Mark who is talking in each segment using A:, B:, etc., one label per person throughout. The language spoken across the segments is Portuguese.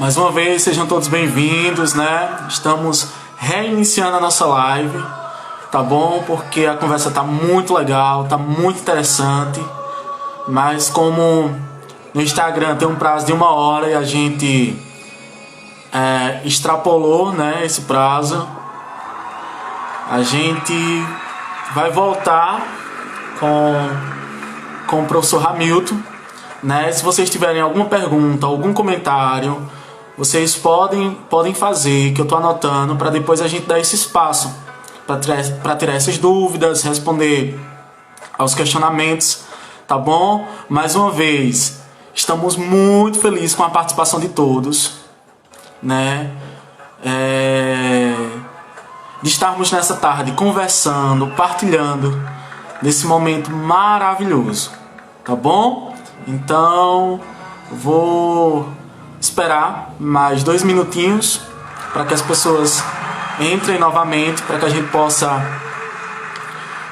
A: Mais uma vez, sejam todos bem-vindos, né? Estamos reiniciando a nossa live, tá bom? Porque a conversa tá muito legal, tá muito interessante, mas como no Instagram tem um prazo de 1 hora e a gente extrapolou, né, esse prazo, a gente vai voltar com o professor Hamilton, né? Se vocês tiverem alguma pergunta, algum comentário, vocês podem fazer, que eu estou anotando, para depois a gente dar esse espaço para tirar essas dúvidas, responder aos questionamentos, tá bom? Mais uma vez, estamos muito felizes com a participação de todos, né? De estarmos nessa tarde conversando, partilhando desse momento maravilhoso, tá bom? Então, vou esperar mais 2 minutinhos para que as pessoas entrem novamente, para que a gente possa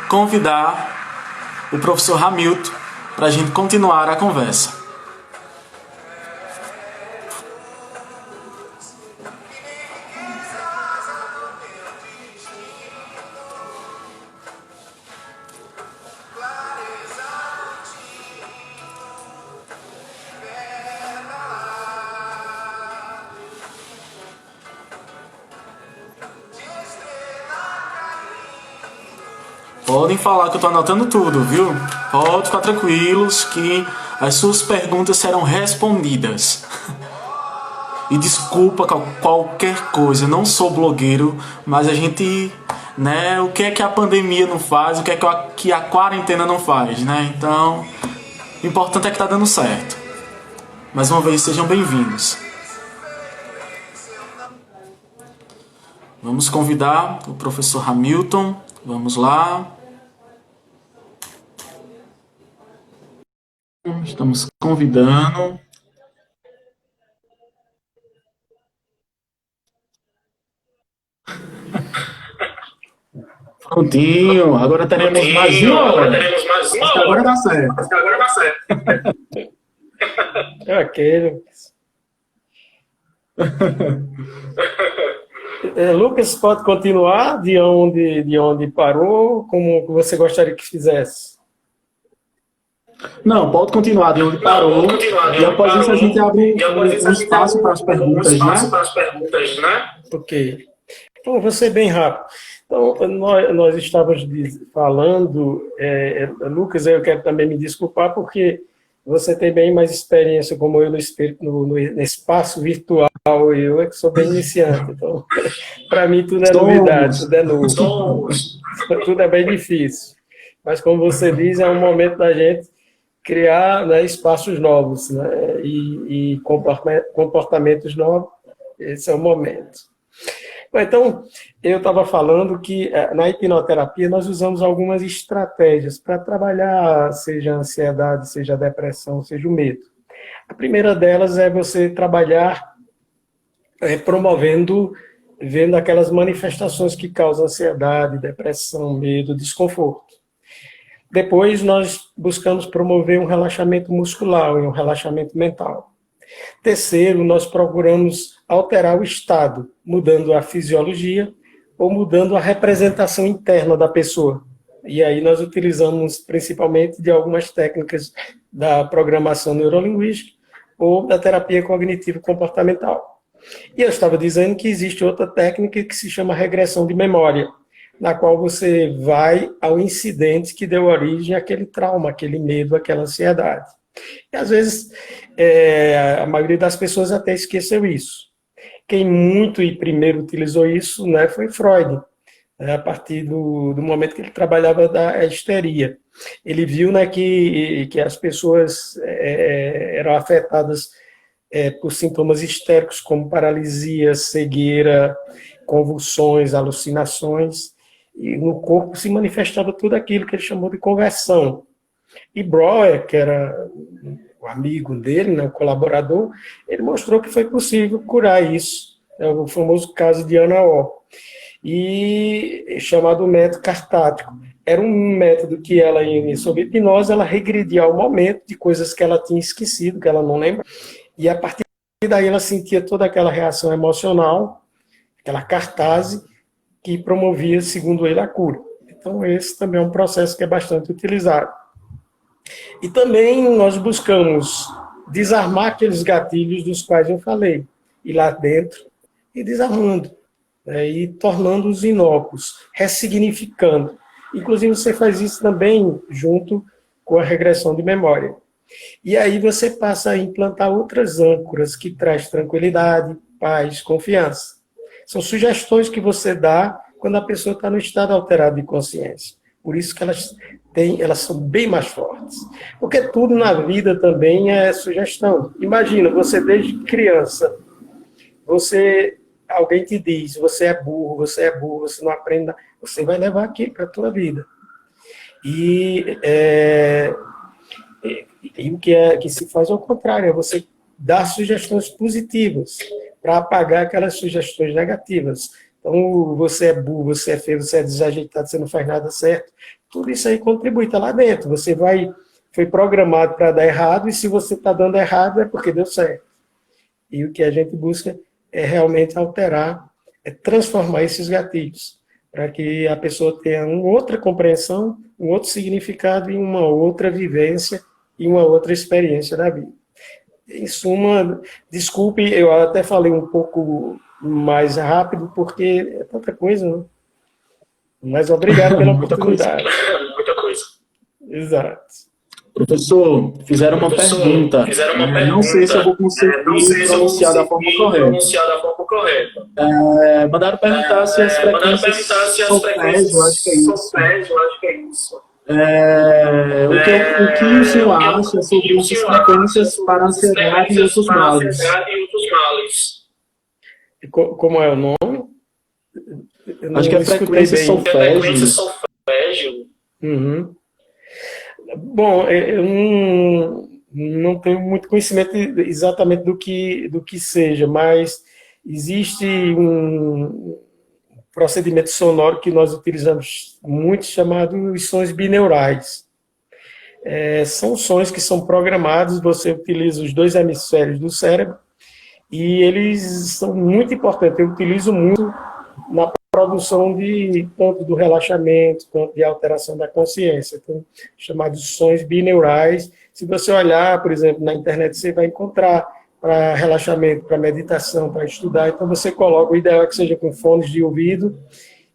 A: convidar o professor Hamilton para a gente continuar a conversa. Podem falar que eu estou anotando tudo, viu? Pode ficar tranquilos que as suas perguntas serão respondidas. E desculpa qualquer coisa, eu não sou blogueiro, mas a gente, né, o que é que a pandemia não faz, o que é que a quarentena não faz, né? Então, o importante é que tá dando certo. Mais uma vez, sejam bem-vindos. Vamos convidar o professor Hamilton, vamos lá. Estamos convidando. Prontinho, agora teremos mais uma hora. Agora dá certo.
B: Ok, Lucas, pode continuar de onde parou, como você gostaria que fizesse?
A: Não, pode continuar de onde parou. E após isso a gente abre um espaço para as perguntas, né?
B: Ok. Então, vou ser bem rápido. Então, nós estávamos falando, Lucas, eu quero também me desculpar, porque você tem bem mais experiência como eu no espaço virtual, eu é que sou bem iniciante. Então, para mim, tudo é novidade, tudo é novo. Tudo é bem difícil. Mas, como você diz, é um momento da gente criar, né, espaços novos, né, e comportamentos novos. Esse é o momento. Então, eu estava falando que na hipnoterapia nós usamos algumas estratégias para trabalhar, seja a ansiedade, seja a depressão, seja o medo. A primeira delas é você trabalhar vendo aquelas manifestações que causam ansiedade, depressão, medo, desconforto. Depois, nós buscamos promover um relaxamento muscular e um relaxamento mental. Terceiro, nós procuramos alterar o estado, mudando a fisiologia ou mudando a representação interna da pessoa. E aí nós utilizamos principalmente de algumas técnicas da programação neurolinguística ou da terapia cognitivo-comportamental. E eu estava dizendo que existe outra técnica que se chama regressão de memória, na qual você vai ao incidente que deu origem àquele trauma, aquele medo, aquela ansiedade. E às vezes, a maioria das pessoas até esqueceu isso. Quem muito e primeiro utilizou isso, né, foi Freud, né, a partir do momento que ele trabalhava da histeria. Ele viu, né, que as pessoas eram afetadas por sintomas histéricos, como paralisia, cegueira, convulsões, alucinações, e no corpo se manifestava tudo aquilo que ele chamou de conversão. E Breuer, que era o amigo dele, né, o colaborador, ele mostrou que foi possível curar isso. É o famoso caso de Ana O. E chamado método cartático. Era um método que ela, sob hipnose, ela regredia ao momento de coisas que ela tinha esquecido, que ela não lembra, e a partir daí ela sentia toda aquela reação emocional, aquela cartaz que promovia, segundo ele, a cura. Então, esse também é um processo que é bastante utilizado. E também nós buscamos desarmar aqueles gatilhos dos quais eu falei, ir lá dentro e desarmando, né, e tornando-os inócuos, ressignificando. Inclusive, você faz isso também junto com a regressão de memória. E aí você passa a implantar outras âncoras que traz tranquilidade, paz, confiança. São sugestões que você dá quando a pessoa está no estado alterado de consciência. Por isso que elas são bem mais fortes. Porque tudo na vida também é sugestão. Imagina, você desde criança, alguém te diz, você é burro, você não aprende nada, você vai levar aquilo para a tua vida. E o que se faz ao contrário, é você dar sugestões positivas para apagar aquelas sugestões negativas. Então, você é burro, você é feio, você é desajeitado, você não faz nada certo. Tudo isso aí contribui, está lá dentro. Foi programado para dar errado, e se você está dando errado é porque deu certo. E o que a gente busca é realmente alterar, é transformar esses gatilhos, para que a pessoa tenha uma outra compreensão, um outro significado e uma outra vivência e uma outra experiência da vida. Em suma, desculpe, eu até falei um pouco mais rápido, porque é tanta coisa, né? Mas obrigado pela oportunidade.
A: Muita coisa.
B: Exato.
A: Professor, fizeram uma pergunta. Não sei se eu vou conseguir pronunciar da forma correta. Mandaram perguntar se as frequências solfégio, acho que é isso. O que o senhor acha sobre essas frequências para ansiedade e outros males?
B: Como é o nome?
A: Acho que é frequência solfégio.
B: Uhum. Bom, eu não tenho muito conhecimento exatamente do que seja, mas existe um procedimento sonoro que nós utilizamos muito, chamado os sons bineurais. São sons que são programados, você utiliza os dois hemisférios do cérebro, e eles são muito importantes. Eu utilizo muito na produção tanto do relaxamento, quanto de alteração da consciência, então, chamados sons bineurais. Se você olhar, por exemplo, na internet, você vai encontrar para relaxamento, para meditação, para estudar. Então, você coloca, o ideal é que seja com fones de ouvido,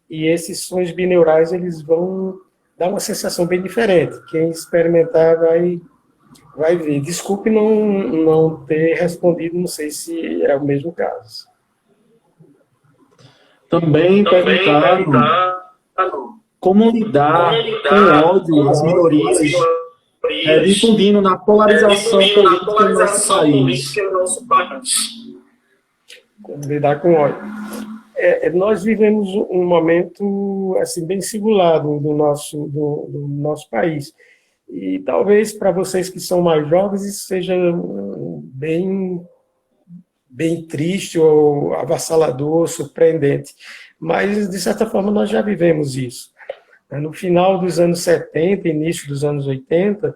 B: e esses sons bineurais, eles vão dar uma sensação bem diferente. Quem experimentar vai ver. Desculpe não ter respondido, não sei se é o mesmo caso.
A: Também perguntaram como lidar com o ódio às minorias, difundindo na polarização política no nosso país.
B: Como lidar com o ódio. Nós vivemos um momento assim, bem singular do nosso país. E talvez para vocês que são mais jovens isso seja bem triste ou avassalador, surpreendente. Mas, de certa forma, nós já vivemos isso. No final dos anos 70, início dos anos 80,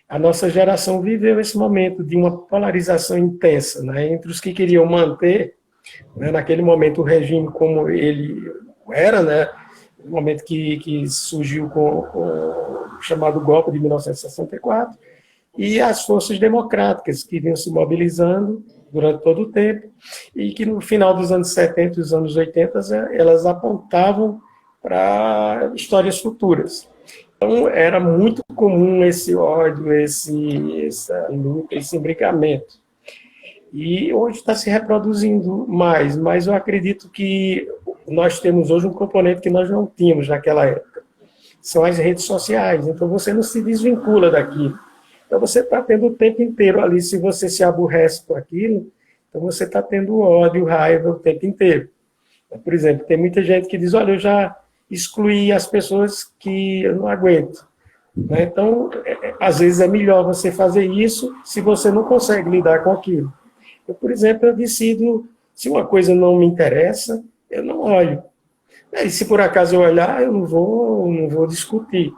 B: a nossa geração viveu esse momento de uma polarização intensa, né, entre os que queriam manter, né, naquele momento, o regime como ele era, né, no momento que surgiu com o chamado golpe de 1964, e as forças democráticas que vinham se mobilizando durante todo o tempo, e que no final dos anos 70 e dos anos 80 elas apontavam para histórias futuras. Então era muito comum esse ódio, essa luta, esse imbricamento. E hoje está se reproduzindo mais, mas eu acredito que nós temos hoje um componente que nós não tínhamos naquela época. São as redes sociais, então você não se desvincula daquilo. Então você está tendo o tempo inteiro ali, se você se aborrece com aquilo, então você está tendo ódio, raiva o tempo inteiro. Por exemplo, tem muita gente que diz, olha, eu já excluí as pessoas que eu não aguento. Então, às vezes é melhor você fazer isso se você não consegue lidar com aquilo. Eu, por exemplo, eu decido, se uma coisa não me interessa, eu não olho. E se por acaso eu olhar, eu não vou discutir.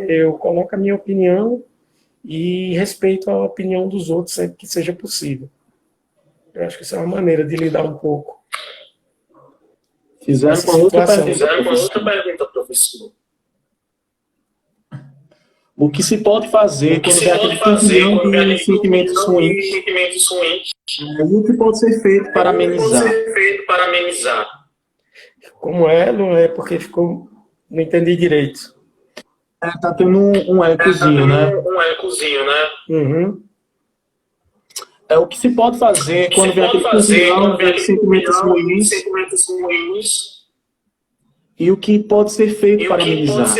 B: Eu coloco a minha opinião e respeito a opinião dos outros sempre que seja possível. Eu acho que isso é uma maneira de lidar um pouco com
A: Fizeram
B: essa
A: uma outra
B: situação.
A: pergunta, professor. O que se pode fazer quando vem aquele turbilhão de sentimentos ruins? E o que pode ser feito para amenizar?
B: Como é, não é porque ficou. Não entendi direito.
A: Tá tendo um ecozinho, né?
B: Uhum.
A: É o que se pode fazer quando vem aquele turbilhão de sentimentos ruins e o que pode ser feito para amenizar.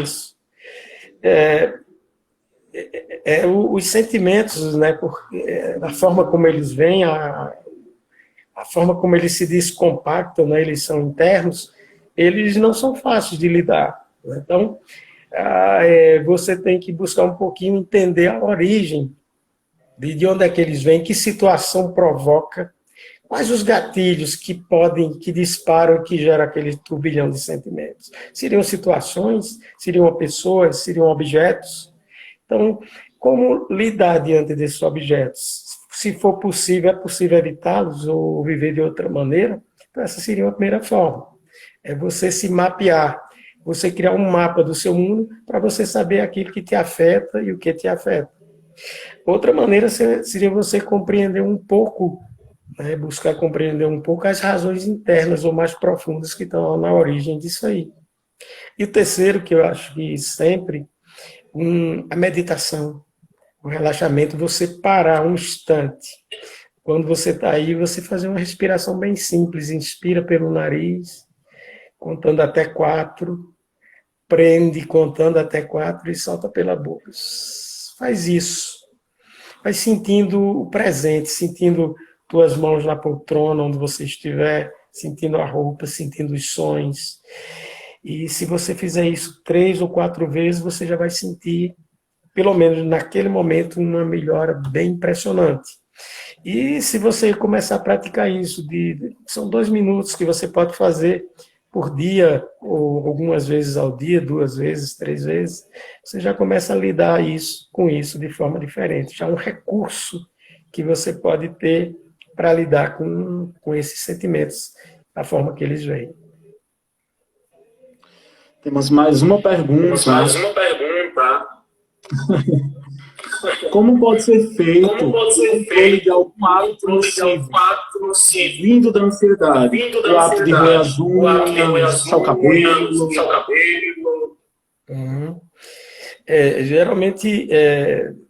B: Isso. Os sentimentos, né, a forma como eles vêm, a forma como eles se descompactam, né, eles são internos, eles não são fáceis de lidar. Né? Então, você tem que buscar um pouquinho entender a origem, de onde é que eles vêm, que situação provoca, quais os gatilhos que disparam, que geram aquele turbilhão de sentimentos. Seriam situações, seriam pessoas, seriam objetos. Então, como lidar diante desses objetos? Se for possível, é possível evitá-los ou viver de outra maneira? Então, essa seria a primeira forma. É você se mapear, você criar um mapa do seu mundo para você saber aquilo que te afeta e o que te afeta. Outra maneira seria você compreender um pouco, né, buscar compreender um pouco as razões internas ou mais profundas que estão na origem disso aí. E o terceiro, que eu acho que sempre, a meditação, o relaxamento, você parar um instante. Quando você está aí, você fazer uma respiração bem simples, inspira pelo nariz, contando até 4, prende contando até 4 e solta pela boca. Faz isso. Vai sentindo o presente, sentindo tuas mãos na poltrona, onde você estiver, sentindo a roupa, sentindo os sons. E se você fizer isso 3 ou 4 vezes, você já vai sentir, pelo menos naquele momento, uma melhora bem impressionante. E se você começar a praticar isso, são 2 minutos que você pode fazer por dia, ou algumas vezes ao dia, 2 vezes, 3 vezes, você já começa a lidar com isso de forma diferente. Já é um recurso que você pode ter para lidar com esses sentimentos, da forma que eles vêm.
A: Temos mais uma pergunta. Como pode ser feito o controle de algum hábito nocivo vindo da ansiedade? O hábito de roer as unhas, puxar o cabelo.
B: Geralmente,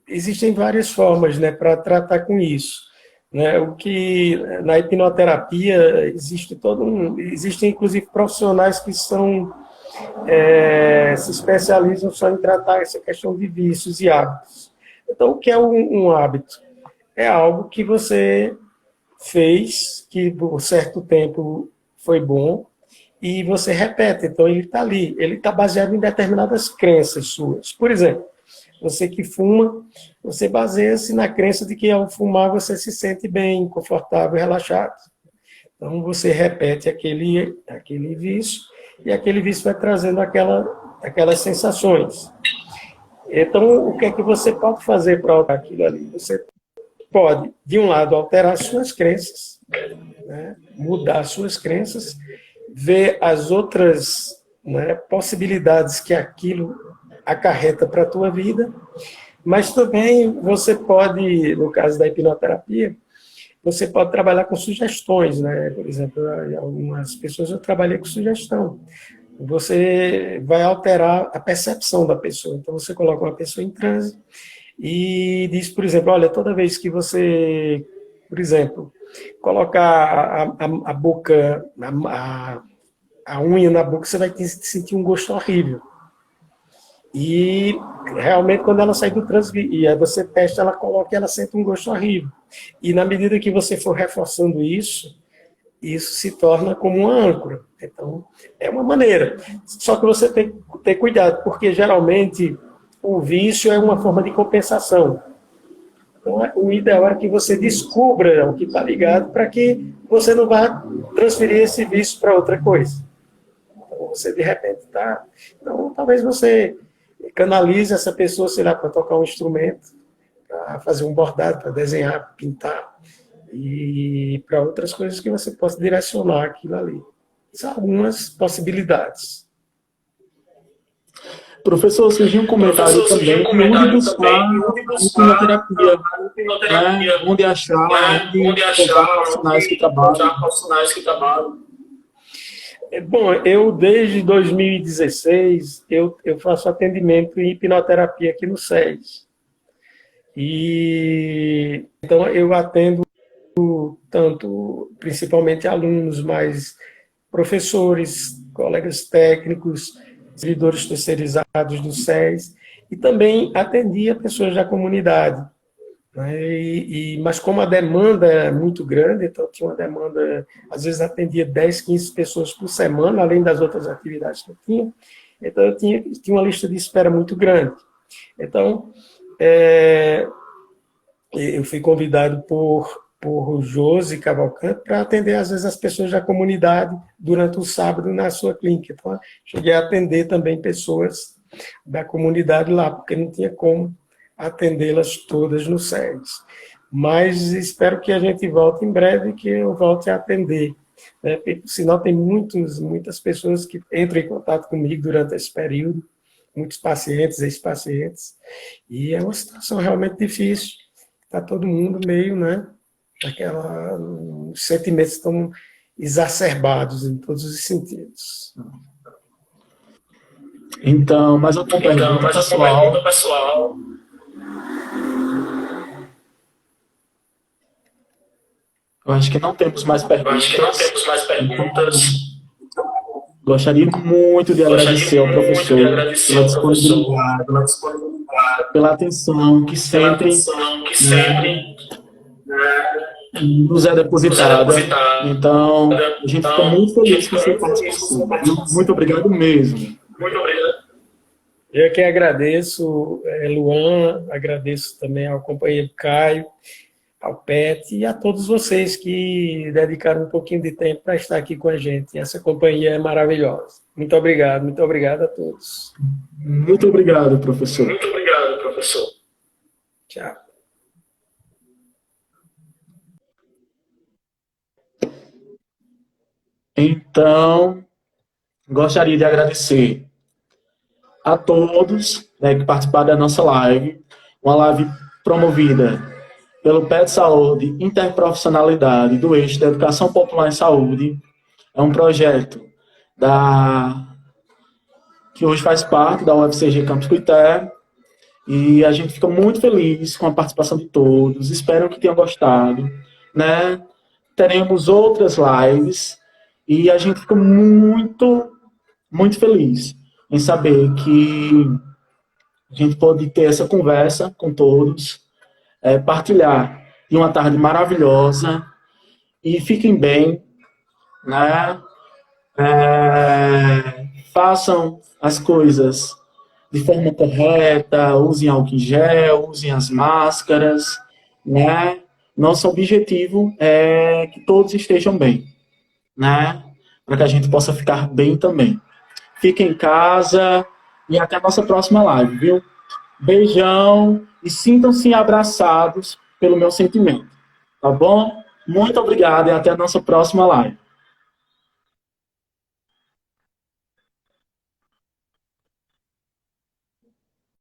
B: existem várias formas, né, para tratar com isso. Né? O que na hipnoterapia existem inclusive profissionais que se especializam só em tratar essa questão de vícios e hábitos. Então, o que é um hábito? É algo que você fez, que por certo tempo foi bom, e você repete. Então, ele está ali. Ele está baseado em determinadas crenças suas. Por exemplo, você que fuma, você baseia-se na crença de que ao fumar você se sente bem, confortável, relaxado. Então, você repete aquele vício, e aquele vício vai trazendo aquelas sensações. Então, o que é que você pode fazer para alterar aquilo ali? Você pode, de um lado, alterar suas crenças, né? Mudar suas crenças, ver as outras, né, possibilidades que aquilo acarreta para a tua vida, mas também você pode, no caso da hipnoterapia, você pode trabalhar com sugestões, né? Por exemplo, algumas pessoas eu trabalhei com sugestão. Você vai alterar a percepção da pessoa. Então, você coloca uma pessoa em transe e diz, por exemplo, olha, toda vez que você, por exemplo, colocar a boca, a unha na boca, você vai sentir um gosto horrível. E, realmente, quando ela sai do transe, e aí você testa, ela coloca e ela sente um gosto horrível. E, na medida que você for reforçando isso se torna como uma âncora. Então, é uma maneira. Só que você tem que ter cuidado, porque geralmente o vício é uma forma de compensação. Então, o ideal é que você descubra o que está ligado para que você não vá transferir esse vício para outra coisa. Então, você, de repente, está... Então, talvez você canalize essa pessoa, sei lá, para tocar um instrumento, para fazer um bordado, para desenhar, pintar. e para outras coisas que você possa direcionar aquilo ali. São algumas possibilidades.
A: Professor, surgiu um comentário também, onde buscar hipnoterapia, né? Onde achar, onde encontrar profissionais que trabalham.
B: Bom, eu desde 2016, eu faço atendimento em hipnoterapia aqui no SES. E então eu atendo tanto, principalmente alunos, mas professores, colegas técnicos, servidores terceirizados do SES, e também atendia pessoas da comunidade. Né? Mas como a demanda é muito grande, então tinha uma demanda, às vezes atendia 10, 15 pessoas por semana, além das outras atividades que eu tinha, então eu tinha uma lista de espera muito grande. Então, eu fui convidado por Josi Cavalcante para atender, às vezes, as pessoas da comunidade durante o sábado na sua clínica. Então, cheguei a atender também pessoas da comunidade lá, porque não tinha como atendê-las todas no SES. Mas espero que a gente volte em breve, que eu volte a atender. Né? Senão tem muitas pessoas que entram em contato comigo durante esse período, muitos pacientes, ex-pacientes, e é uma situação realmente difícil. Está todo mundo meio, né? Os sentimentos estão exacerbados em todos os sentidos.
A: Então, mais uma pergunta, pessoal. Eu acho que não temos mais perguntas. Gostaria muito de agradecer ao professor pela disponibilidade, pela atenção que sempre nos é depositada. Então, a gente fica muito feliz com a sua participação. Muito obrigado mesmo.
B: Eu que agradeço, Luan, agradeço também ao companheiro Caio, ao Pet e a todos vocês que dedicaram um pouquinho de tempo para estar aqui com a gente. Essa companhia é maravilhosa. Muito obrigado a todos.
A: Muito obrigado, professor.
B: Tchau.
A: Então, gostaria de agradecer a todos, né, que participaram da nossa live, uma live promovida pelo PET Saúde Interprofissionalidade do Eixo da Educação Popular em Saúde. É um projeto que hoje faz parte da UFCG Campus Cuité, e a gente fica muito feliz com a participação de todos, espero que tenham gostado, né? Teremos outras lives, e a gente fica muito, muito feliz em saber que a gente pode ter essa conversa com todos, partilhar de uma tarde maravilhosa, e fiquem bem, né? Façam as coisas de forma correta, usem álcool em gel, usem as máscaras, né? Nosso objetivo é que todos estejam bem, né? Para que a gente possa ficar bem também. Fiquem em casa e até a nossa próxima live, viu? Beijão e sintam-se abraçados pelo meu sentimento, tá bom? Muito obrigado e até a nossa próxima live.